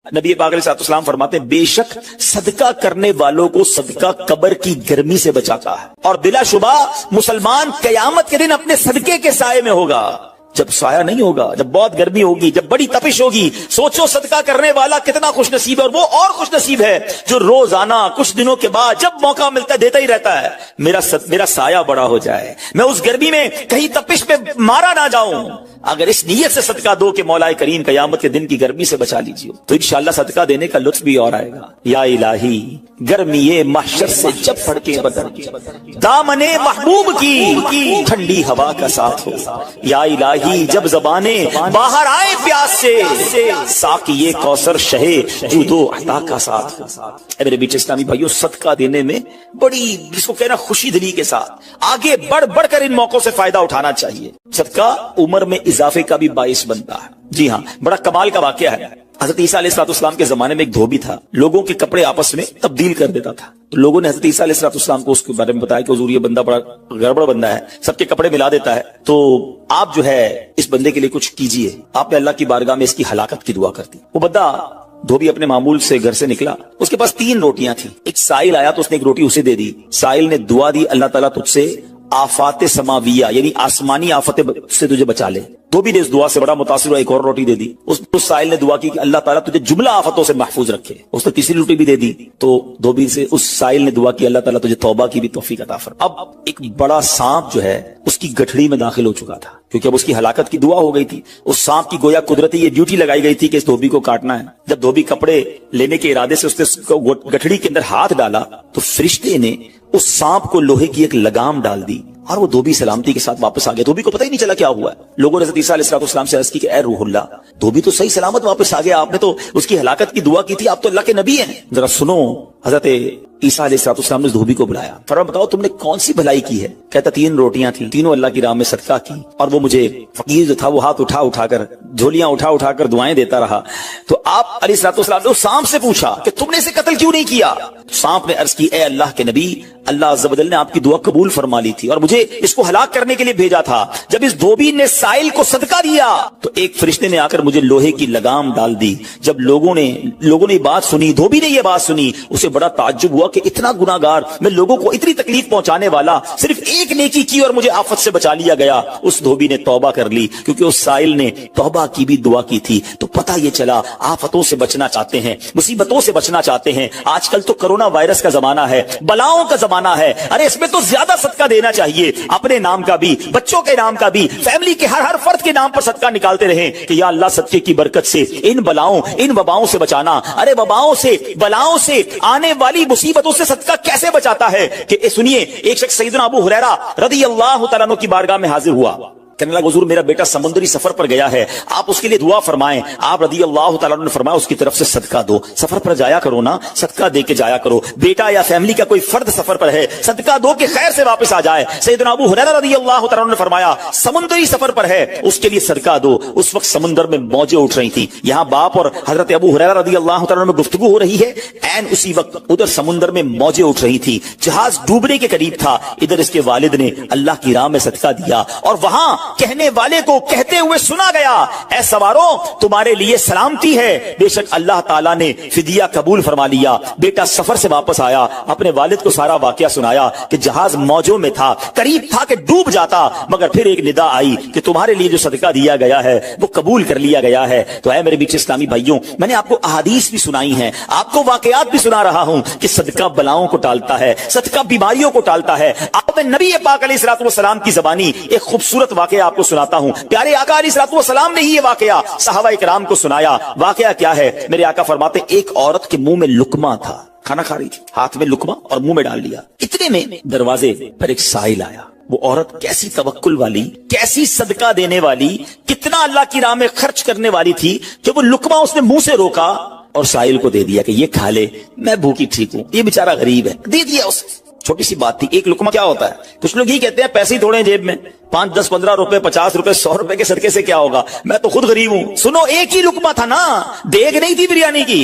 نبی پاک علیہ السلام فرماتے ہیں بے شک صدقہ کرنے والوں کو صدقہ قبر کی گرمی سے بچاتا ہے، اور بلا شبہ مسلمان قیامت کے دن اپنے صدقے کے سائے میں ہوگا۔ جب سایہ نہیں ہوگا، جب بہت گرمی ہوگی، جب بڑی تپش ہوگی، سوچو صدقہ کرنے والا کتنا خوش نصیب ہے، اور وہ اور خوش نصیب ہے جو روزانہ کچھ دنوں کے بعد جب موقع ملتا ہے دیتا ہی رہتا ہے، میرا سایہ بڑا ہو جائے، میں اس گرمی میں کہیں تپش پہ مارا نہ جاؤں۔ اگر اس نیت سے صدقہ دو کہ مولا کریم قیامت کے دن کی گرمی سے بچا لیجیے، تو انشاءاللہ صدقہ دینے کا لطف بھی اور آئے گا۔ یا الہی گرمی محشر سے جب پڑ کے بدن دامن محبوب کی ٹھنڈی ہوا کا ساتھ ہو، یا الہی جب زبانیں باہر آئے پیاس سے ساقی کوثر شہے جود و عطا کا ساتھ ہو۔ اے میرے بیٹے اسلامی بھائیوں، صدقہ دینے میں بڑی جس کو کہنا خوشی دلی کے ساتھ آگے بڑھ کر ان موقعوں سے فائدہ اٹھانا چاہیے۔ صدقہ عمر میں اضافے کا بھی باعث بنتا ہے۔ جی ہاں، بڑا کمال کا واقعہ ہے۔ حضرت عیسیٰ علیہ السلام کے زمانے میں ایک دھوبی تھا، لوگوں کے کپڑے آپس میں تبدیل کر دیتا تھا، تو لوگوں نے حضرت عیسیٰ علیہ السلام کو اس کے بارے میں بتایا کہ حضور یہ بندہ بڑا گڑبڑ بندہ ہے، سب کے کپڑے ملا دیتا ہے، تو آپ جو ہے اس بندے کے لیے کچھ کیجئے۔ آپ نے اللہ کی بارگاہ میں اس کی ہلاکت کی دعا کر دی۔ وہ بندہ دھوبی اپنے معمول سے گھر سے نکلا، اس کے پاس 3 روٹیاں تھیں۔ ایک سائل آیا تو اس نے ایک روٹی اسے دے دی۔ سائل نے دعا دی، اللہ تعالیٰ تجھ سے آفات سماویہ یعنی آسمانی آفتیں سے تجھے بچا لے۔ دھوبی نے اس دعا سے بڑا متاثر ہوا، ایک اور روٹی دے دی۔ اس سائل نے دعا کی کہ اللہ تعالیٰ تجھے جملہ آفتوں سے محفوظ رکھے۔ اس نے تیسری روٹی بھی دے دی، تو دھوبی سے اس سائل نے دعا کی اللہ تعالیٰ تجھے توبہ کی بھی توفیق عطا فرما۔ اب ایک بڑا سانپ جو ہے اس کی گٹھڑی میں داخل ہو چکا تھا، کیونکہ اب اس کی ہلاکت کی دعا ہو گئی تھی۔ اس سانپ کی گویا قدرتی یہ ڈیوٹی لگائی گئی تھی کہ اس دھوبی کو کاٹنا ہے۔ جب دھوبی کپڑے لینے کے ارادے سے اس نے گٹھڑی کے اندر ہاتھ ڈالا تو فرشتے نے اس سانپ کو لوہے کی ایک لگام ڈال دی، اور وہ دھوبی سلامتی کے ساتھ واپس آ گیا۔ دھوبی کو پتہ ہی نہیں چلا کیا ہوا ہے۔ لوگوں نے حضرت عیسیٰ علیہ السلام سے عرض کی کہ اے روح اللہ، دھوبی تو صحیح سلامت واپس آ گیا، آپ نے تو اس کی ہلاکت کی دعا کی تھی، آپ تو اللہ کے نبی ہیں، ذرا سنو۔ حضرت عیسیٰ علیہ السلام نے دھوبی کو بلایا، فرمایا بتاؤ تم نے کون سی بھلائی کی ہے؟ کہتا 3 روٹیاں تھیں، تینوں اللہ کی راہ میں صدقہ کی، اور وہ مجھے فقیر جو تھا وہ ہاتھ اٹھا کر جھولیاں اٹھا کر دعائیں دیتا رہا۔ تو آپ علیہ السلام نے اس سانپ سے پوچھا کہ تم نے اسے قتل کیوں نہیں کیا؟ سانپ نے عرض کی اے اللہ کے نبی، اللہ عز و جل نے آپ کی دعا قبول فرما لی تھی اور مجھے اس کو ہلاک کرنے کے لیے بھیجا تھا۔ جب اس دھوبی نے سائل کو صدقہ دیا تو ایک فرشتے نے آ کر مجھے لوہے کی لگام ڈال دی۔ جب لوگوں نے بات سنی، دھوبی نے یہ بات سنی، اسے بڑا تعجب ہوا کہ اتنا گناہگار، میں لوگوں کو اتنی تکلیف پہنچانے والا، صرف ایک نیکی کی اور مجھے آفت سے بچا لیا گیا۔ اس دھوبی نے توبہ کر لی، کیونکہ اس سائل نے توبہ کی بھی دعا کی تھی۔ تو پتہ یہ چلا آفتوں سے بچنا چاہتے ہیں، مصیبتوں سے بچنا چاہتے ہیں۔ آج کل تو کرونا وائرس کا زمانہ ہے، بلاؤں کا زمانہ ہے، ارے اس میں تو زیادہ صدقہ دینا چاہیے، اپنے نام کا بھی، بچوں کے نام کا بھی، فیملی کے ہر فرد کے نام پر صدقہ نکالتے رہیں کہ یا اللہ صدقے کی برکت سے ان بلاؤں ان وباؤں سے بچانا۔ ارے وباؤں سے بلاؤں سے آنے والی مصیبتوں سے صدقہ کیسے بچاتا ہے کہ سنیے، ایک شخص سیدنا ابو ہریرہ رضی اللہ تعالیٰ عنہ کی بارگاہ میں حاضر ہوا، کہنے لگا حضور میرا بیٹا سمندری سفر پر گیا ہے، آپ اس کے لیے دعا فرمائیں۔ آپ رضی اللہ تعالیٰ عنہ نے فرمایا اس کی طرف سے صدقہ دو، سفر پر جایا کرو نا، صدقہ دے کے جایا کرو، بیٹا یا فیملی کا کوئی فرد سفر پر ہے، صدقہ دو کہ خیر سے واپس آ جائے۔ سیدنا ابو ہریرہ رضی اللہ تعالیٰ عنہ نے فرمایا سمندری سفر پر ہے، اس کے لیے صدقہ دو۔ اس وقت سمندر میں موجیں اٹھ رہی تھیں، یہاں باپ اور حضرت ابو ہریرہ رضی اللہ تعالیٰ عنہ میں گفتگو ہو رہی ہے، عین اسی وقت ادھر سمندر میں موجیں اٹھ رہی تھی، جہاز ڈوبنے کے قریب تھا، ادھر اس کے والد نے اللہ کی راہ میں صدقہ دیا، اور وہاں کہنے والے کو کہتے ہوئے سنا گیا اے سواروں تمہارے لیے سلامتی ہے، بے شک اللہ تعالیٰ نے فدیہ قبول فرما لیا۔ بیٹا سفر سے واپس آیا، اپنے والد کو سارا واقعہ سنایا کہ جہاز موجوں میں تھا، قریب تھا کہ ڈوب جاتا، مگر پھر ایک ندا آئی کہ تمہارے لیے جو صدقہ دیا گیا ہے وہ قبول کر لیا گیا ہے۔ تو اے میرے بیچ اسلامی بھائیوں، میں نے آپ کو احادیث بھی سنائی ہیں، آپ کو واقعات بھی سنا رہا ہوں کہ صدقہ بلاؤں کو ٹالتا ہے، صدقہ بیماریوں کو ٹالتا ہے۔ آپ میں نبی پاک علیہ السلام کی زبانی ایک خوبصورت واقعہ آپ کو سناتا ہوں۔ پیارے آقا علیہ السلام نے ہی یہ واقعہ صحابہ کرام کو سنایا۔ واقعہ کیا ہے؟ میرے آقا فرماتے ایک عورت کے منہ میں لقمہ تھا، کھانا کھا رہی تھی، ہاتھ میں لقمہ اور منہ میں ڈال لیا، اتنے میں دروازے پر ایک سائل آیا۔ وہ عورت کیسی توکل والی، کیسی صدقہ دینے والی، کتنا اللہ کی راہ میں خرچ کرنے والی تھی کہ وہ لقمہ اس نے منہ سے روکا اور سائل کو دے دیا کہ یہ کھا لے، میں بھوکی ٹھیک ہوں، یہ بیچارہ غریب ہے، دے دیا اسے۔ چھوٹی سی بات تھی، ایک لقمہ کیا ہوتا ہے؟ کچھ لوگ ہی کہتے ہیں پیسے ہی تھوڑے ہیں جیب میں، 5 10 15 روپے 50 روپے 100 روپے کے صدقے سے کیا ہوگا، میں تو خود غریب ہوں۔ سنو ایک ہی لقمہ تھا نا، دیگ نہیں تھی بریانی کی،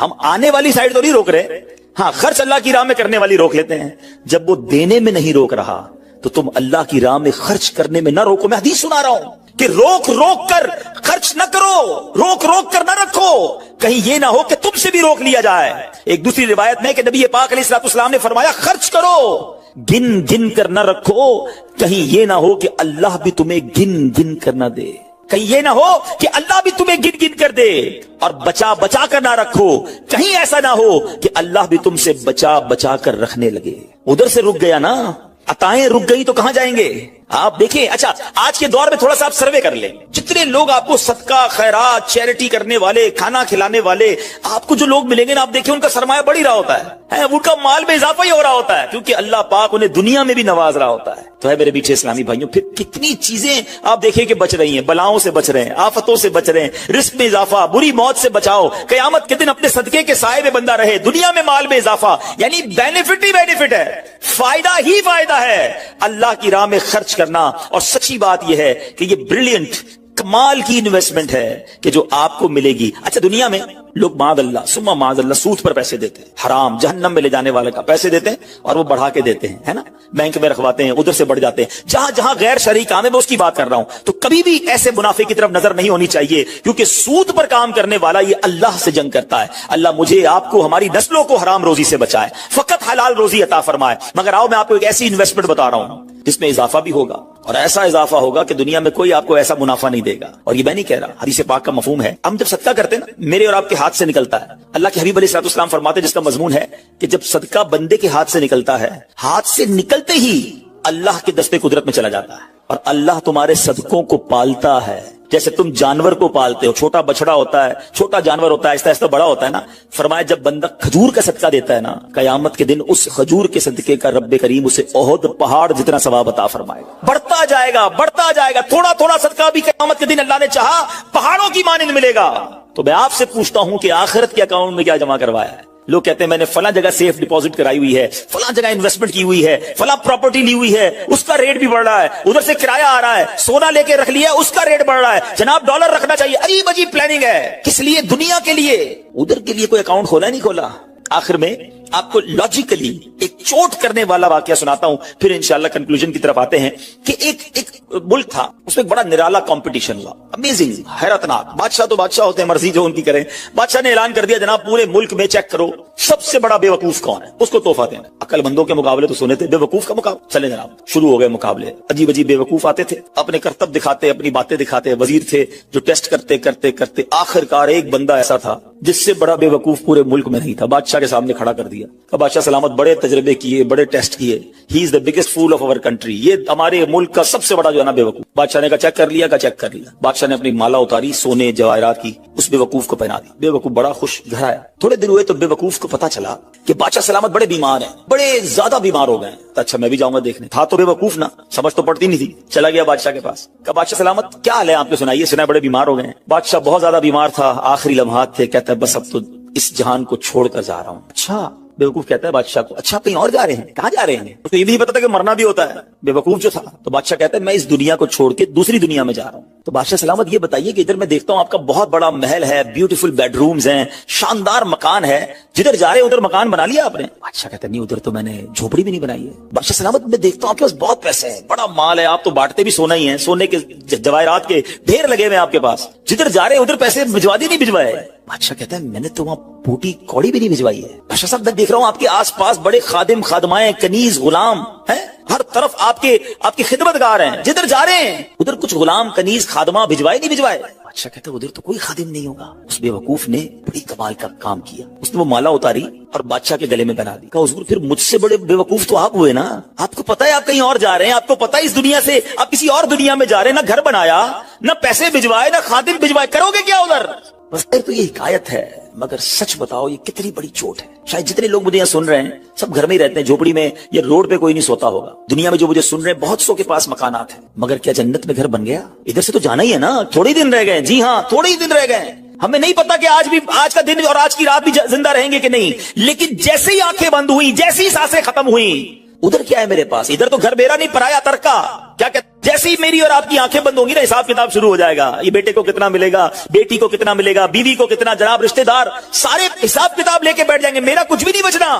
ہم آنے والی سائڈ تو نہیں روک رہے, ہاں خرچ اللہ کی راہ میں کرنے والی روک لیتے ہیں. جب وہ دینے میں نہیں روک رہا تو تم اللہ کی راہ میں خرچ کرنے میں نہ روکو. میں حدیث سنا رہا ہوں کہ روک روک کر خرچ نہ کرو, روک روک کر نہ رکھو, کہیں یہ نہ ہو کہ تم سے بھی روک لیا جائے. ایک دوسری روایت میں کہ نبی پاک علیہ الصلوۃ والسلام نے فرمایا خرچ کرو, گن گن کر نہ رکھو, کہیں یہ نہ ہو کہ اللہ بھی تمہیں گن گن کر نہ دے, کہیں یہ نہ ہو کہ اللہ بھی تمہیں گن گن کر دے. اور بچا بچا کر نہ رکھو, کہیں ایسا نہ ہو کہ اللہ بھی تم سے بچا بچا کر رکھنے لگے. ادھر سے رک گیا نا, عطائیں رک گئی تو کہاں جائیں گے آپ دیکھیں. اچھا آج کے دور میں تھوڑا سا آپ سروے کر لیں, جتنے لوگ آپ کو صدقہ خیرات چیریٹی کرنے والے, کھانا کھلانے والے آپ کو جو لوگ ملیں گے نا, آپ دیکھیں ان کا سرمایہ بڑھ ہی رہا ہوتا ہے, ان کا مال میں اضافہ ہی ہو رہا ہوتا ہے, کیونکہ اللہ پاک انہیں دنیا میں بھی نواز رہا ہوتا ہے. تو ہے میرے میٹھے اسلامی بھائیوں, پھر کتنی چیزیں آپ دیکھیں کہ بچ رہی ہیں, بلاؤں سے بچ رہے ہیں, آفتوں سے بچ رہے ہیں, رزق میں اضافہ, بری موت سے بچاؤ, قیامت کے دن اپنے صدقے کے سائے میں بندہ رہے, دنیا میں مال میں اضافہ, یعنی بینیفٹ ہی بینیفٹ ہے, فائدہ ہی فائدہ ہے اللہ کی راہ میں خرچ کرنا. اور سچی بات یہ ہے کہ یہ بریلینٹ کمال کی انویسٹمنٹ ہے کہ جو آپ کو ملے گی. اچھا دنیا میں لوگ معاذ اللہ ثم معاذ اللہ سود پر پیسے دیتے ہیں, حرام جہنم میں لے جانے والے کا پیسے دیتے ہیں اور وہ بڑھا کے دیتے ہیں, ہے نا, بینک میں رکھواتے ہیں, ادھر سے بڑھ جاتے ہیں. جہاں جہاں غیر شرعی کام ہے میں اس کی بات کر رہا ہوں, تو کبھی بھی ایسے منافع کی طرف نظر نہیں ہونی چاہیے, کیونکہ سود پر کام کرنے والا یہ اللہ سے جنگ کرتا ہے. اللہ مجھے آپ کو ہماری نسلوں کو حرام روزی سے بچائے, فقط حلال روزی عطا فرمائے. مگر آؤ میں آپ کو ایک ایسی انویسٹمنٹ بتا رہا ہوں جس میں اضافہ بھی ہوگا, اور ایسا اضافہ ہوگا کہ دنیا میں کوئی آپ کو ایسا منافع نہیں دے گا. اور یہ میں نہیں کہہ رہا, حدیث پاک کا مفہوم ہے. ہم جب صدقہ کرتے ہیں نا, میرے اور آپ کے ہاتھ سے نکلتا ہے. اللہ کے حبیب علیہ الصلوۃ والسلام فرماتے ہیں, جس کا مضمون ہے کہ جب صدقہ بندے کے ہاتھ سے نکلتا ہے, ہاتھ سے نکلتے ہی اللہ کے دستے قدرت میں چلا جاتا ہے, اور اللہ تمہارے صدقوں کو پالتا ہے جیسے تم جانور کو پالتے ہو. چھوٹا بچڑا ہوتا ہے, چھوٹا جانور ہوتا ہے, آہستہ آہستہ بڑا ہوتا ہے نا. فرمایا جب بندہ کھجور کا صدقہ دیتا ہے نا, قیامت کے دن اس کھجور کے صدقے کا رب کریم اسے احد پہاڑ جتنا ثواب عطا فرمائے گا. بڑھتا جائے گا, بڑھتا جائے گا, تھوڑا تھوڑا صدقہ بھی قیامت کے دن اللہ نے چاہا پہاڑوں کی مانند ملے گا. تو میں آپ سے پوچھتا ہوں کہ آخرت کے اکاؤنٹ میں کیا جمع کروایا ہے؟ لوگ کہتے ہیں میں نے فلاں جگہ سیف ڈپوزٹ کرائی ہوئی ہے, فلاں جگہ انویسٹمنٹ کی ہوئی ہے, فلاں پراپرٹی لی ہوئی ہے, اس کا ریٹ بھی بڑھ رہا ہے, ادھر سے کرایہ آ رہا ہے, سونا لے کے رکھ لیا اس کا ریٹ بڑھ رہا ہے, جناب ڈالر رکھنا چاہیے. عجیب عجیب پلاننگ ہے, کس لیے؟ دنیا کے لیے. ادھر کے لیے کوئی اکاؤنٹ کھولا نہیں کھولا. آخر میں آپ کو لاجیکلی ایک چوٹ کرنے والا واقعہ سناتا ہوں, پھر انشاءاللہ کنکلوژن کی طرف آتے ہیں. کہ ایک ملک تھا, اس میں ایک بڑا نرالا کمپٹیشن ہوا, امیزنگ, حیرتناک. بادشاہ تو بادشاہ ہوتے ہیں, مرضی جو ان کی کریں. بادشاہ نے اعلان کر دیا جناب پورے ملک میں چیک کرو سب سے بڑا بے وقوف کون ہے, اس کو تحفہ دینا. عقل مندوں کے مقابلے تو سنے تھے, بے وقوف کا مقابلہ. چلے جناب شروع ہو گئے مقابلے. عجیب عجیب بے وقوف آتے تھے, اپنے کرتب دکھاتے, اپنی باتیں دکھاتے. وزیر تھے جو ٹیسٹ کرتے کرتے کرتے آخر کار ایک بندہ ایسا تھا جس سے بڑا بے وقوف پورے ملک میں نہیں تھا. بادشاہ کے سامنے کھڑا کر دیا. بادشاہ سلامت بڑے تجربے کیے, بڑے ٹیسٹ کیے, he is the biggest fool of our country, یہ ہمارے ملک کا سب سے بڑا جو ہے نا بے وقوف. بادشاہ نے کہا چیک کر لیا, چیک کر لیا. بادشاہ نے اپنی مالا اتاری سونے جواہرات کی, اس بے وقوف کو پہنا دی. بے وقوف بڑا خوش, گھر آیا. تھوڑے دن ہوئے تو بے وقوف کو پتا چلا کہ بادشاہ سلامت بڑے بیمار ہیں, بڑے زیادہ بیمار ہو گئے. اچھا میں بھی جاؤں گا دیکھنے. تھا تو بے وقوف نا, سمجھ تو پڑتی نہیں تھی. چلا گیا بادشاہ کے پاس, کہا بادشاہ سلامت کیا حال ہے آپ کو, سنائیے. سنا بڑے بیمار ہو گئے ہیں. بادشاہ بہت زیادہ بیمار تھا, آخری لمحات تھے, کہتا ہے بس اب تو اس جہان کو چھوڑ کر جا رہا ہوں. اچھا بے وقوف کہتا ہے بادشاہ کو, اچھا کہیں اور جا رہے ہیں, کہاں جا رہے ہیں؟ اس کو یہ بھی نہیں پتا تھا کہ مرنا بھی ہوتا ہے, بے وقوف جو تھا. تو بادشاہ کہتا ہے میں اس دنیا کو چھوڑ کے دوسری دنیا میں جا رہا ہوں. تو بادشاہ سلامت یہ بتائیے کہ ادھر میں دیکھتا ہوں آپ کا بہت بڑا محل ہے, بیوٹیفل بیڈ رومز ہیں, شاندار مکان ہے, جدھر جا رہے ادھر مکان بنا لیا آپ نے؟ بادشاہ کہتا ہے نہیں, ادھر تو میں نے جھوپڑی بھی نہیں بنائی ہے. بادشاہ سلامت میں دیکھتا ہوں آپ کے پاس بہت پیسے ہیں, بڑا مال ہے, آپ تو بانٹتے بھی سونا ہی ہیں, سونے کے جواہرات کے ڈھیر لگے ہوئے آپ کے پاس, جدھر جا رہے ادھر پیسے بھجوا دی نہیں بھجوائے؟ بادشاہ کہتا ہے میں نے تو وہاں بوٹی کوڑی بھی نہیں بھجوائی ہے. بادشاہ صاحب میں دیکھ رہا ہوں آپ کے آس پاس بڑے خادم خادمائیں, کنیز غلام ہیں, ہر طرف آپ کی خدمت گار ہیں, جدھر جا رہے ہیں ادھر کچھ غلام کنیز خادمہ بھجوائے نہیں بھجوائے؟ بادشاہ کہتا ہے ادھر تو کوئی خادم نہیں ہوگا. اس بے وقوف نے بڑی کمال کا کام کیا, اس نے وہ مالا اتاری اور بادشاہ کے گلے میں بنا دی. کہا حضور پھر مجھ سے بڑے بے وقوف تو آپ ہوئے نا, آپ کو پتا ہے آپ کہیں اور جا رہے ہیں, آپ کو پتا ہے اس دنیا سے آپ کسی اور دنیا میں جا رہے ہیں, نہ گھر بنایا, نہ پیسے بھجوائے, نہ خادم بھجوائے, کرو گے کیا ادھر؟ بس تو یہ حکایت ہے, مگر سچ بتاؤ یہ کتنی بڑی چوٹ ہے. شاید جتنے لوگ مجھے یہاں سن رہے ہیں سب گھر میں ہی رہتے ہیں, جھوپڑی میں یا روڈ پہ کوئی نہیں سوتا ہوگا. دنیا میں جو مجھے سن رہے ہیں بہت سو کے پاس مکانات ہیں, مگر کیا جنت میں گھر بن گیا؟ ادھر سے تو جانا ہی ہے نا, تھوڑے ہی دن رہ گئے. جی ہاں تھوڑے ہی دن رہ گئے. ہمیں نہیں پتا کہ آج کا دن اور آج کی رات بھی زندہ رہیں گے کہ نہیں, لیکن جیسے ہی آنکھیں بند ہوئی, جیسی سانسیں ختم ہوئی, ادھر کیا ہے میرے پاس؟ ادھر تو گھر میرا نہیں پرایا ترکا. کیا کہتے جیسے ہی میری اور آپ کی آنکھیں بند ہوں گی نا حساب کتاب شروع ہو جائے گا. یہ بیٹے کو کتنا ملے گا, بیٹی کو کتنا ملے گا, بیوی کو کتنا, جناب رشتہ دار سارے حساب کتاب لے کے بیٹھ جائیں گے. میرا کچھ بھی نہیں بچنا.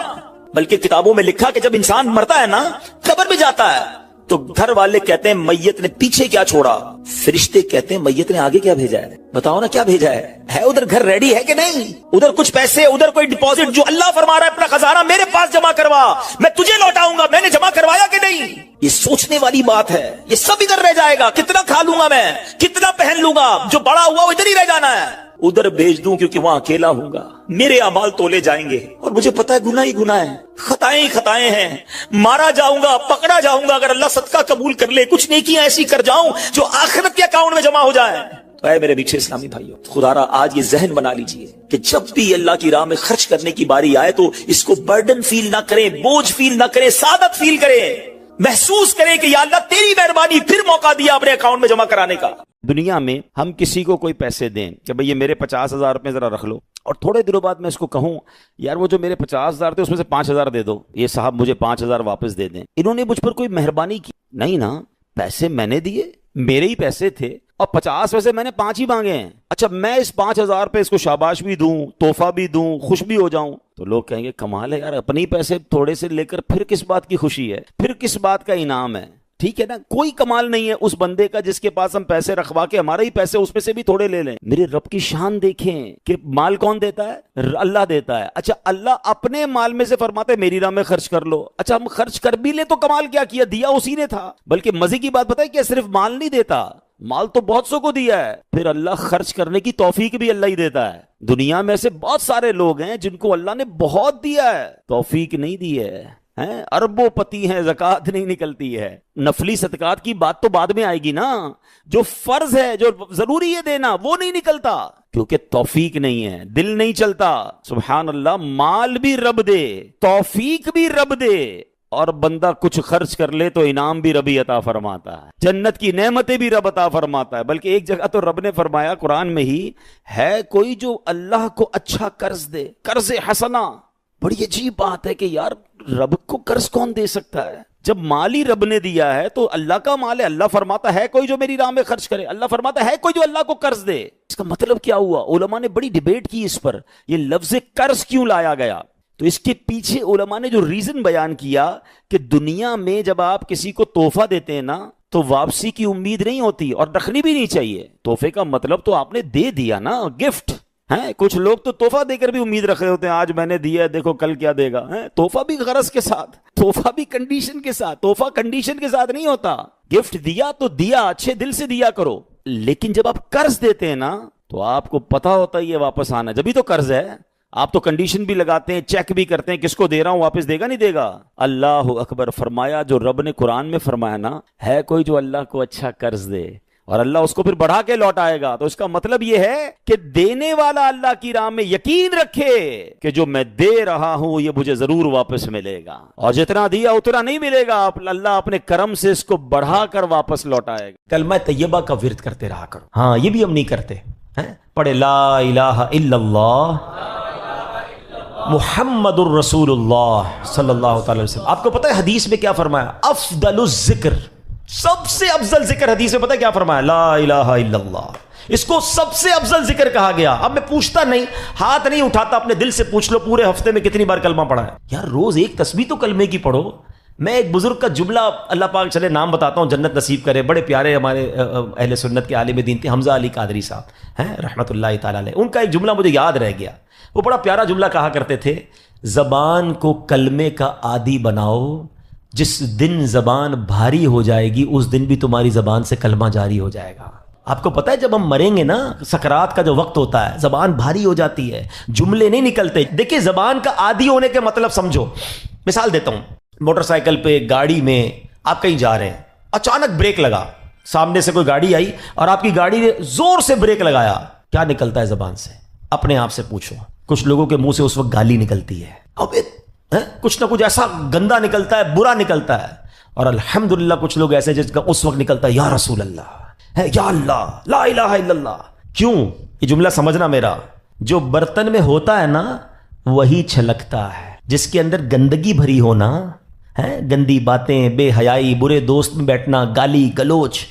بلکہ کتابوں میں لکھا کہ جب انسان مرتا ہے نا, قبر میں جاتا ہے, تو گھر والے کہتے ہیں میت نے پیچھے کیا چھوڑا, فرشتے کہتے ہیں میت نے آگے کیا بھیجا ہے. بتاؤ نا کیا بھیجا ہے ادھر گھر ریڈی ہے کہ نہیں؟ ادھر کچھ پیسے, ادھر کوئی ڈپازٹ, جو اللہ فرما رہا ہے اپنا خزانہ میرے پاس جمع کروا, میں تجھے لوٹاؤں گا, میں نے جمع کروایا کہ نہیں؟ یہ سوچنے والی بات ہے. یہ سب ادھر رہ جائے گا. کتنا کھا لوں گا میں, کتنا پہن لوں گا, جو بڑا ہوا وہ ادھر ہی رہ جانا ہے. ادھر بھیج دوں کیونکہ وہاں اکیلا ہوں گا, میرے اعمال تولے جائیں گے, اور مجھے پتا ہے گناہ ہی گناہ ہے, خطائیں ہی خطائیں ہیں. مارا جاؤں گا, پکڑا جاؤں گا, اگر اللہ صدقہ قبول کر لے, کچھ نیکیاں ایسی کر جاؤں جو آخرت کے اکاؤنٹ میں جمع ہو جائیں. تو اے میرے میٹھے اسلامی بھائیوں, خدا را آج یہ ذہن بنا لیجئے کہ جب بھی اللہ کی راہ میں خرچ کرنے کی باری آئے تو اس کو برڈن فیل نہ کریں, بوجھ فیل نہ کریں, سعادت فیل کریں, محسوس کریں کہ یا اللہ تیری مہربانی, پھر موقع دیا اپنے اکاؤنٹ میں جمع کرانے کا. دنیا میں ہم کسی کو کوئی پیسے دیں کہ بھئی یہ میرے 50,000 روپے ذرا رکھ لو, اور تھوڑے دنوں بعد میں اس کو کہوں یار وہ جو میرے 50,000 تھے اس میں سے 5,000 دے دو, یہ صاحب مجھے 5,000 واپس دے دیں. انہوں نے مجھ پر کوئی مہربانی کی نہیں نا, پیسے میں نے دیے, میرے ہی پیسے تھے, اور 50 میں سے میں نے 5 ہی مانگے ہیں. اچھا میں اس 5,000 پہ اس کو شاباش بھی دوں, تحفہ بھی دوں, خوش بھی ہو جاؤں, تو لوگ کہیں گے کمال ہے یار, اپنے پیسے تھوڑے سے لے کر پھر کس بات کی خوشی ہے, پھر کس بات کا انعام ہے. ٹھیک ہے نا, کوئی کمال نہیں ہے اس بندے کا جس کے پاس ہم پیسے رکھوا کے ہمارے ہی پیسے اس میں سے بھی تھوڑے لے لیں. میرے رب کی شان دیکھیں کہ مال کون دیتا ہے, اللہ دیتا ہے. اچھا اللہ اپنے مال میں سے فرماتے میری راہ میں خرچ کر لو. اچھا ہم خرچ کر بھی لیں تو کمال کیا کیا, دیا اسی نے تھا. بلکہ مزے کی بات بتائے کہ صرف مال نہیں دیتا, مال تو بہت سو کو دیا ہے, پھر اللہ خرچ کرنے کی توفیق بھی اللہ ہی دیتا ہے. دنیا میں ایسے بہت سارے لوگ ہیں جن کو اللہ نے بہت دیا ہے, توفیق نہیں دی ہے, اربوں پتی ہیں, زکوٰۃ نہیں نکلتی ہے. نفلی صدقات کی بات تو بعد میں آئے گی نا, جو فرض ہے, جو ضروری ہے دینا, وہ نہیں نکلتا کیونکہ توفیق نہیں ہے, دل نہیں چلتا. سبحان اللہ, مال بھی رب دے, توفیق بھی رب دے, اور بندہ کچھ خرچ کر لے تو انعام بھی ربی عطا فرماتا ہے, جنت کی نعمتیں بھی رب عطا فرماتا ہے. بلکہ ایک جگہ تو رب نے فرمایا قرآن میں ہی, ہے کوئی جو اللہ کو اچھا قرض دے, قرض حسنہ. بڑی عجیب بات ہے کہ یار رب کو قرض کون دے سکتا ہے, جب مال ہی رب نے دیا ہے تو اللہ کا مال ہے. اللہ فرماتا ہے کوئی جو میری راہ میں خرچ کرے, اللہ فرماتا ہے کوئی جو اللہ کو قرض دے. اس کا مطلب کیا ہوا؟ علماء نے بڑی ڈیبیٹ کی اس پر, یہ لفظ قرض کیوں لایا گیا. تو اس کے پیچھے علماء نے جو ریزن بیان کیا کہ دنیا میں جب آپ کسی کو تحفہ دیتے ہیں نا تو واپسی کی امید نہیں ہوتی, اور رکھنی بھی نہیں چاہیے. تحفے کا مطلب تو آپ نے دے دیا نا, گفٹ ہے. کچھ لوگ تو تحفہ دے کر بھی امید رکھ رہے ہوتے ہیں, آج میں نے دیا دیکھو کل کیا دے گا. تحفہ بھی غرض کے ساتھ, تحفہ بھی کنڈیشن کے ساتھ. تحفہ کنڈیشن کے ساتھ نہیں ہوتا. گفٹ دیا تو دیا, اچھے دل سے دیا کرو. لیکن جب آپ قرض دیتے ہیں نا تو آپ کو پتا ہوتا ہے یہ واپس آنا, جبھی تو قرض ہے. آپ تو کنڈیشن بھی لگاتے ہیں, چیک بھی کرتے ہیں, کس کو دے رہا ہوں, واپس دے گا نہیں دے گا. اللہ اکبر. فرمایا جو رب نے قرآن میں فرمایا نا, ہے کوئی جو اللہ کو اچھا قرض دے اور اللہ اس کو پھر بڑھا کے لوٹائے گا. تو اس کا مطلب یہ ہے کہ دینے والا اللہ کی راہ میں یقین رکھے کہ جو میں دے رہا ہوں یہ مجھے ضرور واپس ملے گا, اور جتنا دیا اتنا نہیں ملے گا, اللہ اپنے کرم سے اس کو بڑھا کر واپس لوٹائے گا. کلمہ طیبہ کا ورد کرتے رہا کرو. ہاں یہ بھی ہم نہیں کرتے. پڑھے لا الہ الا اللہ محمد الرسول اللہ صلی اللہ تعالی وسلم. آپ کو پتہ ہے حدیث میں کیا فرمایا؟ افضل الذکر, سب سے افضل ذکر حدیث میں پتہ ہے کیا فرمایا؟ لا الہ الا اللہ. اس کو سب سے افضل ذکر کہا گیا. اب میں پوچھتا نہیں, ہاتھ نہیں اٹھاتا, اپنے دل سے پوچھ لو پورے ہفتے میں کتنی بار کلمہ پڑھا ہے. یار روز ایک تسبیح تو کلمے کی پڑھو. میں ایک بزرگ کا جملہ, اللہ پاک چلے نام بتاتا ہوں, جنت نصیب کرے, بڑے پیارے ہمارے اہل سنت کے عالم دین تھے, حمزہ علی قادری صاحب ہیں رحمۃ اللہ تعالی علیہ. ان کا ایک جملہ مجھے یاد رہ گیا. وہ بڑا پیارا جملہ کہا کرتے تھے, زبان کو کلمے کا عادی بناؤ, جس دن زبان بھاری ہو جائے گی اس دن بھی تمہاری زبان سے کلمہ جاری ہو جائے گا. آپ کو پتہ ہے جب ہم مریں گے نا, سکرات کا جو وقت ہوتا ہے, زبان بھاری ہو جاتی ہے, جملے نہیں نکلتے. دیکھیں زبان کا عادی ہونے کے مطلب سمجھو. مثال دیتا ہوں, موٹر سائیکل پہ, گاڑی میں آپ کہیں جا رہے ہیں, اچانک بریک لگا, سامنے سے کوئی گاڑی آئی اور آپ کی گاڑی نے زور سے بریک لگایا, کیا نکلتا ہے زبان سے؟ اپنے آپ سے پوچھو. کچھ لوگوں کے منہ سے اس وقت گالی نکلتی ہے, اب کچھ نہ کچھ ایسا گندا نکلتا ہے, برا نکلتا ہے. اور الحمدللہ کچھ لوگ ایسے جس کا اس وقت نکلتا ہے یا رسول اللہ, یا اللہ, لا الہ الا اللہ. کیوں؟ یہ جملہ سمجھنا میرا, جو برتن میں ہوتا ہے نا وہی چھلکتا ہے, جس کے اندر گندگی بھری ہونا ہیں گندی باتیں, بے حیائی, برے دوست میں بیٹھنا, گالی گلوچ.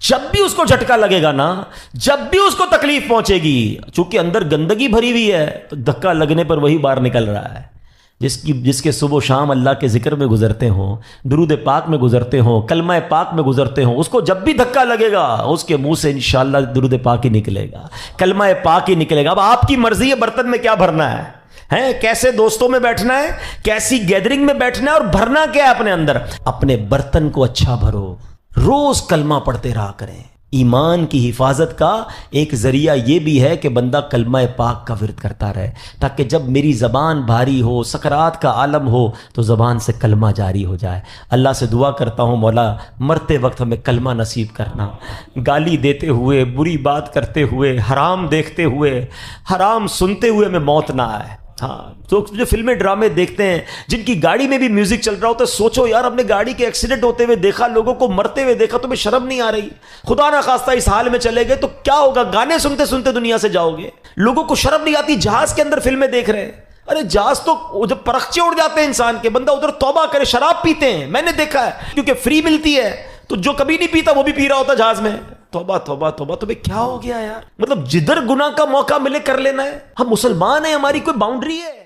جب بھی اس کو جھٹکا لگے گا نا, جب بھی اس کو تکلیف پہنچے گی, چونکہ اندر گندگی بھری ہوئی ہے, تو دھکا لگنے پر وہی باہر نکل رہا ہے. جس کے صبح و شام اللہ کے ذکر میں گزرتے ہوں, درود پاک میں گزرتے ہوں, کلمہ پاک میں گزرتے ہوں, اس کو جب بھی دھکا لگے گا اس کے منہ سے انشاءاللہ درود پاک ہی نکلے گا, کلمہ پاک ہی نکلے گا. اب آپ کی مرضی ہے برتن میں کیا بھرنا ہے, کیسے دوستوں میں بیٹھنا ہے, کیسی گیدرنگ میں بیٹھنا ہے, اور بھرنا کیا ہے اپنے اندر. اپنے برتن کو اچھا بھرو, روز کلمہ پڑھتے رہا کریں. ایمان کی حفاظت کا ایک ذریعہ یہ بھی ہے کہ بندہ کلمہ پاک کا ورد کرتا رہے, تاکہ جب میری زبان بھاری ہو, سکرات کا عالم ہو, تو زبان سے کلمہ جاری ہو جائے. اللہ سے دعا کرتا ہوں مولا مرتے وقت ہمیں کلمہ نصیب کرنا. گالی دیتے ہوئے, بری بات کرتے ہوئے, حرام دیکھتے ہوئے, حرام سنتے ہوئے ہمیں موت نہ آئے. ہاں, تو جو فلمیں ڈرامے دیکھتے ہیں جن کی گاڑی میں بھی میوزک چل رہا ہوتا ہے, سوچو یار ہم نے گاڑی کے ایکسیڈنٹ ہوتے ہوئے دیکھا, لوگوں کو مرتے ہوئے دیکھا, تمہیں شرم نہیں آ رہی؟ خدا نہ خواستہ اس حال میں چلے گئے تو کیا ہوگا, گانے سنتے سنتے دنیا سے جاؤ گے. لوگوں کو شرم نہیں آتی, جہاز کے اندر فلمیں دیکھ رہے ہیں. ارے جہاز تو جب پرخچے اڑ جاتے ہیں انسان کے, بندہ ادھر توبہ کرے, شراب پیتے ہیں, میں نے دیکھا ہے, کیونکہ فری ملتی ہے, تو جو کبھی نہیں پیتا وہ بھی پی رہا ہوتا جہاز میں. توبہ توبہ توبہ, تمہیں کیا ہو گیا یار؟ مطلب جدھر گناہ کا موقع ملے کر لینا ہے. ہم مسلمان ہیں, ہماری کوئی باؤنڈری ہے؟